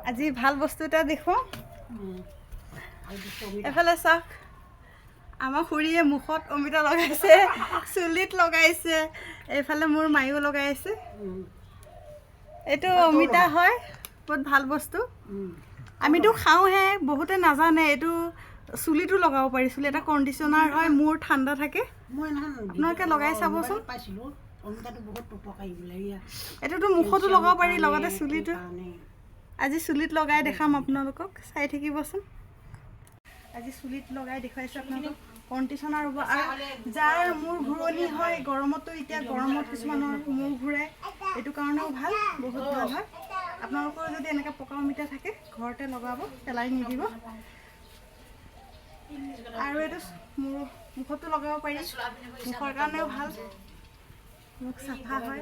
আজি ভাল বস্তু এটা দেখো এফালে চাওক আমাৰ খুৰীয়ে মুখত অমিতা লগাইছে চুলিত লগাইছে এইফালে মোৰ মায়ো লগাইছে এইটো অমিতা হয় বহুত ভাল বস্তু আমিতো খাওঁহে বহুতে নাজানে এইটো চুলিটো লগাব পাৰি চুলি এটা কণ্ডিচনাৰ হয় মূৰ ঠাণ্ডা থাকে আপোনালোকে লগাই চাবচোন এইটোতো মুখতো লগাব পাৰি লগতে চুলিটো আজি চুলিত লগাই দেখাম আপোনালোকক চাই থাকিবচোন আজি চুলিত লগাই দেখুৱাইছোঁ আপোনালোকক কণ্ডিচনাৰ হ'ব আৰু যাৰ মূৰ ঘূৰণি হয় গৰমতো এতিয়া গৰমত কিছুমানৰ মূৰ ঘূৰাই এইটো কাৰণেও ভাল বহুত ভাল হয় আপোনালোকৰ যদি এনেকৈ পকা অমিতা থাকে ঘৰতে লগাব পেলাই নিদিব আৰু এইটো মুখতো লগাব পাৰি মুখৰ কাৰণেও ভাল মুখ চাফা হয়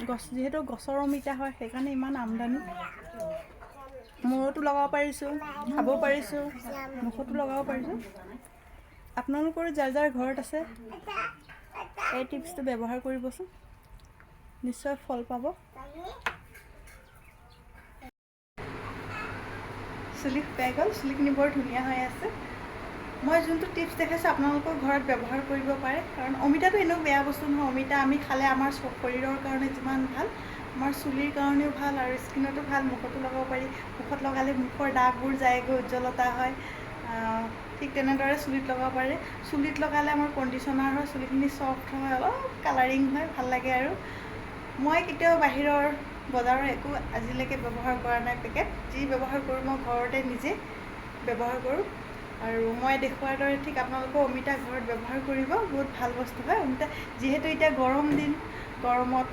গছ যিহেতু গছৰ অমিতা হয় সেইকাৰণে ইমান আমদানি মূৰতো লগাব পাৰিছোঁ খাব পাৰিছোঁ মুখতো লগাব পাৰিছোঁ আপোনালোকৰ যাৰ যাৰ ঘৰত আছে এই টিপছটো ব্যৱহাৰ কৰিবচোন নিশ্চয় ফল পাব চুলি শুকাই গ'ল চুলিখিনি বৰ ধুনীয়া হৈ আছে মই যোনটো টিপছ দেখাইছোঁ আপোনালোকৰ ঘৰত ব্যৱহাৰ কৰিব পাৰে কাৰণ অমিতাটো এনেও বেয়া বস্তু নহয় অমিতা আমি খালে আমাৰ শৰীৰৰ কাৰণে যিমান ভাল আমাৰ চুলিৰ কাৰণেও ভাল আৰু স্কিনতো ভাল মুখতো লগাব পাৰি মুখত লগালে মুখৰ দাগবোৰ যায়গৈ উজ্জ্বলতা হয় ঠিক তেনেদৰে চুলিত লগাব পাৰে চুলিত লগালে আমাৰ কণ্ডিচনাৰ হয় চুলিখিনি চফ্ট হয় অলপ কালাৰিং হয় ভাল লাগে আৰু মই কেতিয়াও বাহিৰৰ বজাৰৰ একো আজিলৈকে ব্যৱহাৰ কৰা নাই পেকেট যি ব্যৱহাৰ কৰোঁ মই ঘৰতে নিজে ব্যৱহাৰ কৰোঁ আৰু মই দেখুৱাৰ দৰে ঠিক আপোনালোকেও অমিতা ঘৰত ব্যৱহাৰ কৰিব বহুত ভাল বস্তু হয় অমিতা যিহেতু এতিয়া গৰম দিন গৰমত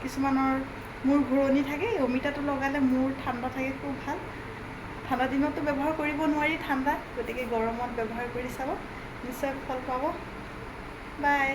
কিছুমানৰ মূৰ ঘূৰণি থাকে অমিতাটো লগালে মূৰ ঠাণ্ডা থাকে খুব ভাল ঠাণ্ডা দিনতো ব্যৱহাৰ কৰিব নোৱাৰি ঠাণ্ডা গতিকে গৰমত ব্যৱহাৰ কৰি চাব নিশ্চয় ফল পাব বাই